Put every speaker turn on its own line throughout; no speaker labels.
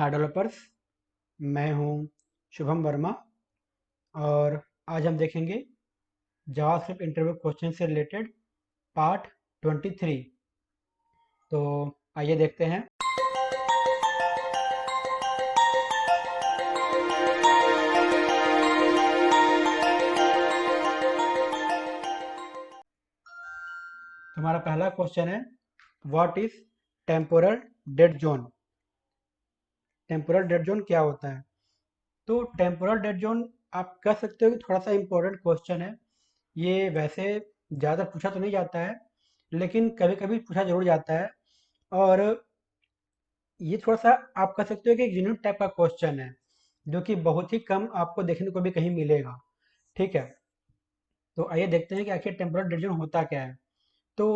हाय developers. मैं हूं शुभम वर्मा और आज हम देखेंगे जावास्क्रिप्ट इंटरव्यू क्वेश्चन से रिलेटेड पार्ट 23। तो आइए देखते हैं। हमारा पहला क्वेश्चन है, what is temporal dead zone. Temporal dead zone क्या होता है? तो टेम्पोरल डेड जोन आप कह सकते हो कि थोड़ा सा इम्पोर्टेंट क्वेश्चन है। ये वैसे ज़्यादा पूछा तो नहीं जाता है, लेकिन कभी कभी पूछा जरूर जाता है। और ये थोड़ा सा आप कह सकते हो कि एक यूनिक टाइप का क्वेश्चन है, जो कि बहुत ही कम आपको देखने को भी कहीं मिलेगा। ठीक है, तो आइए देखते हैं कि आखिर टेम्पोरल डेड जोन होता क्या है। तो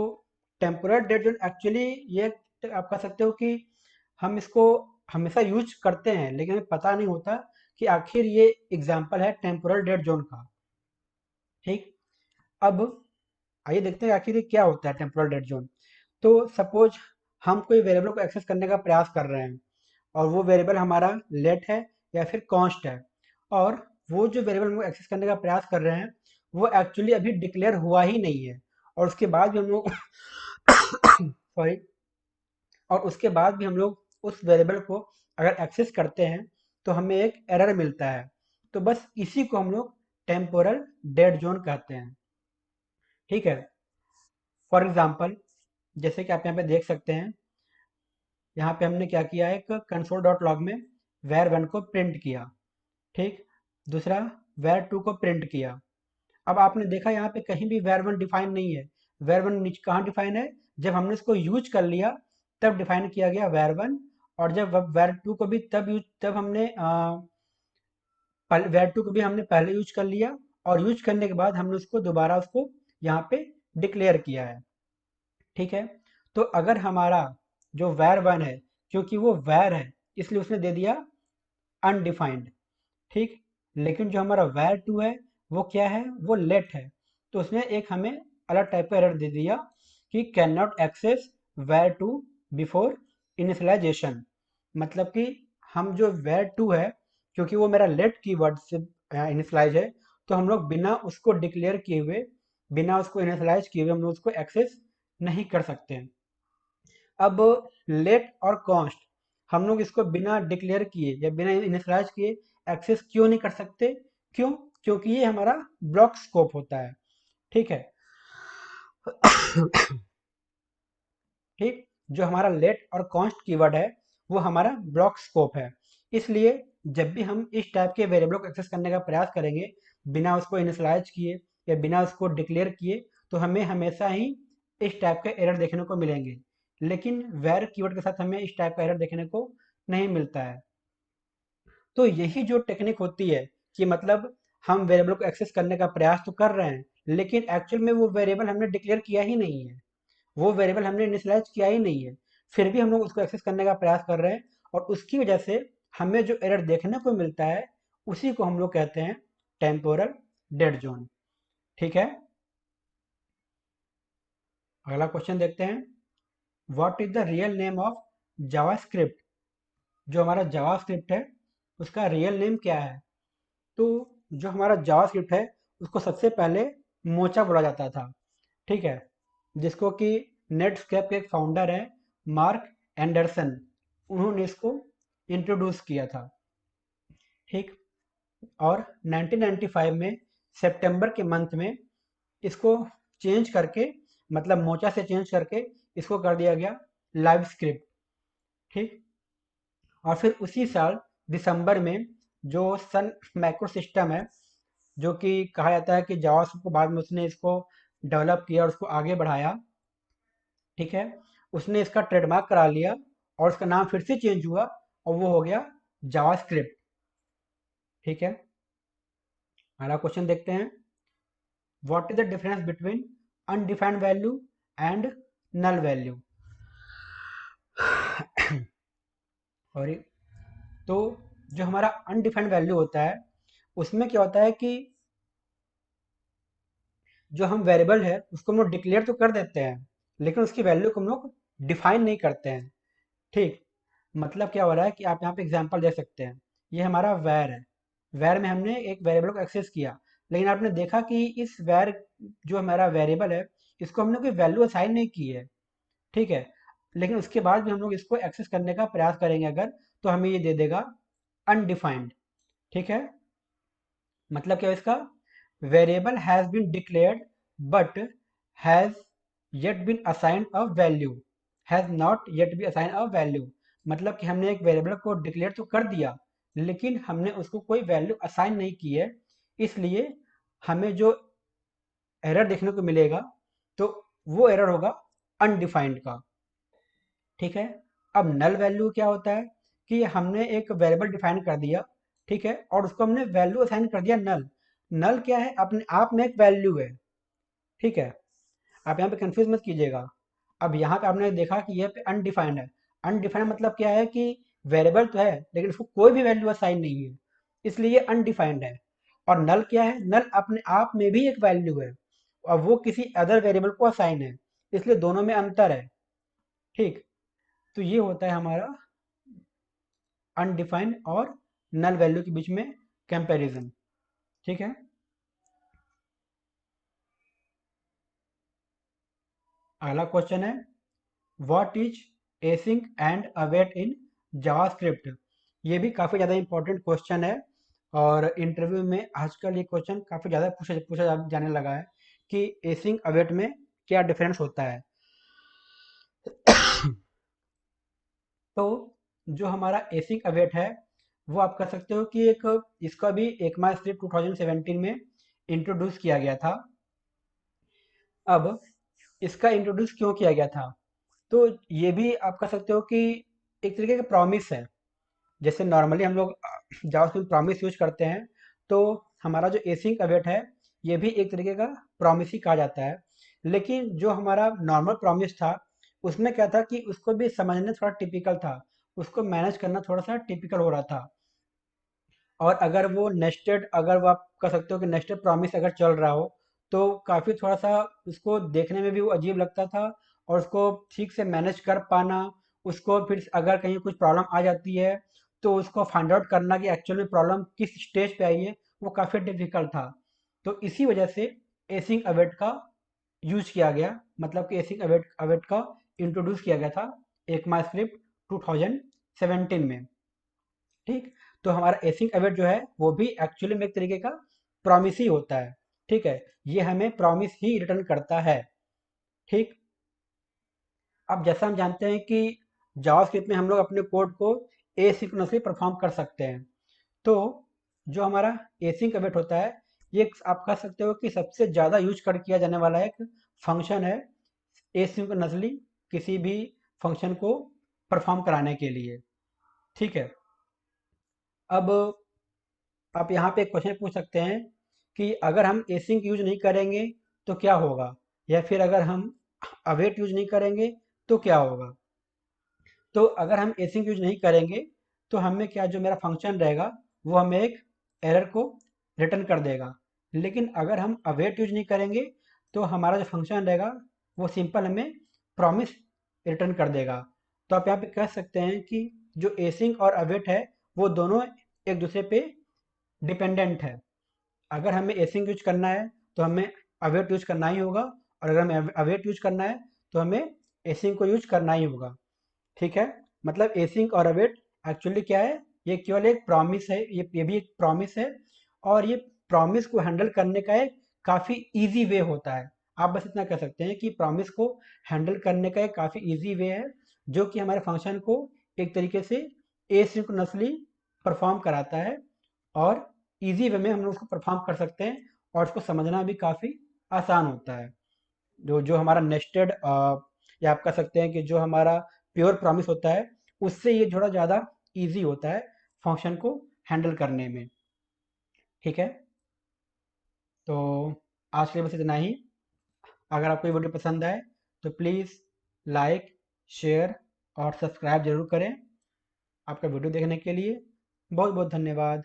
टेम्पोरल डेड जोन एक्चुअली ये आप कह सकते हो कि हम इसको हमेशा यूज करते हैं, लेकिन हमें पता नहीं होता कि आखिर ये एग्जाम्पल है टेम्पोरल डेड जोन का। ठीक, अब आइए देखते हैं आखिर ये क्या होता है टेम्पोरल डेड जोन। तो सपोज हम कोई वेरिएबल को एक्सेस करने का प्रयास कर रहे हैं, और वो वेरिएबल हमारा लेट है या फिर कॉन्स्ट है, और वो जो वेरिएबल हम एक्सेस करने का प्रयास कर रहे हैं वो एक्चुअली अभी डिक्लेयर हुआ ही नहीं है। और उसके बाद भी हम लोग सॉरी, और उसके बाद भी हम लोग उस वेरिएबल को अगर एक्सेस करते हैं तो हमें एक एरर मिलता है। तो बस इसी को हम लोग टेम्पोरल डेड जोन कहते हैं। ठीक है, फॉर एग्जाम्पल जैसे कि आप यहाँ पे देख सकते हैं, यहाँ पे हमने क्या किया है, एक कंसोल डॉट लॉग में var1 को प्रिंट किया। ठीक, दूसरा var2 को प्रिंट किया। अब आपने देखा यहाँ पे कहीं भी var1 डिफाइन नहीं है। var1 नीचे कहाँ डिफाइन है? जब हमने इसको यूज कर लिया तब डिफाइन किया गया var1। और जब var2 को भी तब हमने var2 को भी हमने पहले यूज कर लिया, और यूज करने के बाद हमने उसको दोबारा उसको यहाँ पे डिक्लेयर किया है। ठीक है, तो अगर हमारा जो var1 है, क्योंकि वो var है इसलिए उसने दे दिया अनडिफाइंड। ठीक, लेकिन जो हमारा var2 है वो क्या है? वो लेट है। तो उसने एक हमें अलग टाइप का एरर दे दिया कि can not access var2 before initialization. मतलब कि हम जो var2 है, क्योंकि वो मेरा लेट कीवर्ड से इनिशियलाइज है, तो हम लोग बिना उसको डिक्लेयर किए हुए, बिना उसको इनिशियलाइज किए हुए हम लोग उसको एक्सेस नहीं कर सकते हैं। अब लेट और कॉन्स्ट हम लोग इसको बिना डिक्लेयर किए या बिना इनिशियलाइज किए एक्सेस क्यों नहीं कर सकते? क्यों? क्योंकि ये हमारा ब्लॉक स्कोप होता है। ठीक है ठीक, जो हमारा लेट और कॉन्स्ट कीवर्ड है वो हमारा ब्लॉक स्कोप है। इसलिए जब भी हम इस टाइप के वेरिएबल को एक्सेस करने का प्रयास करेंगे बिना उसको इनिशियलाइज किए या बिना उसको डिक्लेयर किए, तो हमें हमेशा ही इस टाइप के एरर देखने को मिलेंगे। लेकिन वैर कीवर्ड के साथ हमें इस टाइप का एरर देखने को नहीं मिलता है। तो यही जो टेक्निक होती है कि मतलब हम वेरिएबल को एक्सेस करने का प्रयास तो कर रहे हैं, लेकिन एक्चुअल में वो वेरिएबल हमने डिक्लेयर किया ही नहीं है, वो वेरिएबल हमने इनिशियलाइज किया ही नहीं है, फिर भी हम लोग उसको एक्सेस करने का प्रयास कर रहे हैं, और उसकी वजह से हमें जो एरर देखने को मिलता है उसी को हम लोग कहते हैं टेम्पोरल डेड जोन। ठीक है, अगला क्वेश्चन देखते हैं, what is the real name of JavaScript. जो हमारा जावास्क्रिप्ट है उसका रियल नेम क्या है? तो जो हमारा जावास्क्रिप्ट है उसको सबसे पहले मोचा बोला जाता था। ठीक है, जिसको कि नेटस्केप के एक फाउंडर हैं मार्क एंडरसन, उन्होंने इसको इंट्रोड्यूस किया था। ठीक, और 1995 में सितंबर के मंथ में इसको चेंज करके, मतलब मोचा से चेंज करके इसको कर दिया गया लाइव स्क्रिप्ट। ठीक, और फिर उसी साल दिसंबर में जो सन माइक्रो सिस्टम है, जो कि कहा जाता है कि जावास्क्रिप्ट को बाद में उसने इसको डेवलप किया और उसको आगे बढ़ाया। ठीक है, उसने इसका ट्रेडमार्क करा लिया और उसका नाम फिर से चेंज हुआ और वो हो गया जावास्क्रिप्ट। ठीक है, अगला क्वेश्चन देखते हैं, what is the difference between undefined value and null value. Sorry, तो जो हमारा अनडिफाइंड वैल्यू होता है उसमें क्या होता है कि जो हम वेरिएबल है उसको हम लोग डिक्लेयर तो कर देते हैं, लेकिन उसकी वैल्यू को हम लोग डिफाइन नहीं करते हैं। ठीक, मतलब क्या हो रहा है कि आप यहाँ पे एग्जांपल दे सकते हैं। ये हमारा वैर है, वैर में हमने एक वेरिएबल को एक्सेस किया, लेकिन आपने देखा कि इस वैर जो हमारा वेरिएबल है, इसको हमने कोई वैल्यू असाइन नहीं की है, ठीक है। लेकिन उसके बाद भी हम लोग इसको एक्सेस करने का प्रयास करेंगे अगर, तो हमें ये दे देगा अनडिफाइंड, ठीक है। मतलब क्या है इसका, variable has been declared but has yet been assigned a value, has not yet be assign a value. मतलब कि हमने एक वेरिएबल को डिक्लेयर तो कर दिया, लेकिन हमने उसको कोई वैल्यू असाइन नहीं की है, इसलिए हमें जो एरर देखने को मिलेगा, तो वो एरर होगा अनडिफाइंड का, ठीक है। अब नल वैल्यू क्या होता है कि हमने एक वेरिएबल डिफाइन कर दिया, ठीक है, और उसको हमने वैल्यू असाइन कर दिया नल। नल क्या है, अपने आप में एक वैल्यू है, ठीक है। आप यहाँ पे कंफ्यूज मत कीजिएगा। अब यहाँ पे आपने देखा कि ये पे अनडिफाइंड है। अनडिफाइंड मतलब क्या है कि वेरिएबल तो है, लेकिन उसको कोई भी वैल्यू असाइन नहीं है, इसलिए ये अनडिफाइंड है। और नल क्या है, नल अपने आप में भी एक वैल्यू है, और वो किसी अदर वेरिएबल को असाइन है, इसलिए दोनों में अंतर है, ठीक। तो ये होता है हमारा अनडिफाइंड और नल वैल्यू के बीच में कंपैरिजन, ठीक है। अगला क्वेश्चन है, what is async and await in JavaScript. ये भी काफ़ी ज़्यादा इंपॉर्टेंट क्वेश्चन है, और इंटरव्यू में आजकल ये क्वेश्चन काफ़ी ज़्यादा पूछा जाने लगा है कि एसिंग अवेट में क्या डिफरेंस होता है। तो जो हमारा एसिंग अवेट है, वो आप कह सकते हो कि एक, इसका भी ECMAScript 2017 में इंट्रोड्यूस किया गया था। अब इसका इंट्रोड्यूस क्यों किया गया था, तो ये भी आप कह सकते हो कि एक तरीके का प्रॉमिस है। जैसे नॉर्मली हम लोग जावास्क्रिप्ट प्रॉमिस यूज करते हैं, तो हमारा जो एसिंग अवेट है, ये भी एक तरीके का प्रॉमिस ही कहा जाता है। लेकिन जो हमारा नॉर्मल प्रॉमिस था, उसमें क्या था कि उसको भी समझना थोड़ा टिपिकल था, उसको मैनेज करना थोड़ा सा टिपिकल हो रहा था। और अगर वो नेस्टेड, अगर वो आप कह सकते हो कि नेस्टेड प्रॉमिस अगर चल रहा हो, तो काफ़ी थोड़ा सा उसको देखने में भी वो अजीब लगता था, और उसको ठीक से मैनेज कर पाना, उसको फिर अगर कहीं कुछ प्रॉब्लम आ जाती है, तो उसको फाइंड आउट करना कि एक्चुअल में प्रॉब्लम किस स्टेज पे आई है, वो काफ़ी डिफिकल्ट था। तो इसी वजह से एसिंग अवेट का यूज किया गया, मतलब कि एसिंग अवेट अवेट का इंट्रोड्यूस किया गया था ECMAScript 2017 में, ठीक। तो हमारा एसिंग अवेट जो है, वो भी एक्चुअली में एक तरीके का प्रॉमिस ही होता है, ठीक है। ये हमें प्रॉमिस ही रिटर्न करता है, ठीक। अब जैसा हम जानते हैं कि जावास्क्रिप्ट में हम लोग अपने कोड को एसिंक्रोनसली परफॉर्म कर सकते हैं। तो जो हमारा एसिंग अवेट होता है, ये आप कह सकते हो कि सबसे ज़्यादा यूज कर किया जाने वाला एक फंक्शन है एसिंक्रोनसली किसी भी फंक्शन को परफॉर्म कराने के लिए, ठीक है। अब आप यहाँ पे एक क्वेश्चन पूछ सकते हैं कि अगर हम एसिंक यूज नहीं करेंगे तो क्या होगा, या फिर अगर हम अवेट यूज नहीं करेंगे तो क्या होगा। तो अगर हम एसिंक यूज नहीं करेंगे, तो हमें क्या, जो मेरा फंक्शन रहेगा, वो हमें एक एरर को रिटर्न कर देगा। लेकिन अगर हम अवेट यूज नहीं करेंगे, तो हमारा जो फंक्शन रहेगा, वो सिंपल हमें प्रॉमिस रिटर्न कर देगा। तो आप यहाँ पे कह सकते हैं कि जो एसिंक और अवेट है, वो दोनों एक दूसरे पे डिपेंडेंट है। अगर हमें एसिंक यूज करना है, तो हमें अवेट यूज करना ही होगा, और अगर हमें अवेट यूज करना है, तो हमें एसिंक को यूज करना ही होगा, ठीक है। मतलब एसिंक और अवेट एक्चुअली क्या है, ये केवल एक प्रॉमिस है, ये भी एक प्रॉमिस है, और ये प्रॉमिस को हैंडल करने का एक काफ़ी इजी वे होता है। आप बस इतना कह सकते हैं कि प्रॉमिस को हैंडल करने का एक काफ़ी इजी वे है, जो कि हमारे फंक्शन को एक तरीके से एसिंक्रोनसली परफॉर्म कराता है, और इजी वे में हम लोग उसको परफॉर्म कर सकते हैं, और उसको समझना भी काफ़ी आसान होता है। जो जो हमारा नेस्टेड, या आप कह सकते हैं कि जो हमारा प्योर प्रॉमिस होता है, उससे ये थोड़ा ज़्यादा इजी होता है फंक्शन को हैंडल करने में, ठीक है। तो आज के लिए बस इतना ही। अगर आपको ये वीडियो पसंद आए, तो प्लीज़ लाइक, शेयर और सब्सक्राइब जरूर करें। आपका वीडियो देखने के लिए बहुत बहुत धन्यवाद।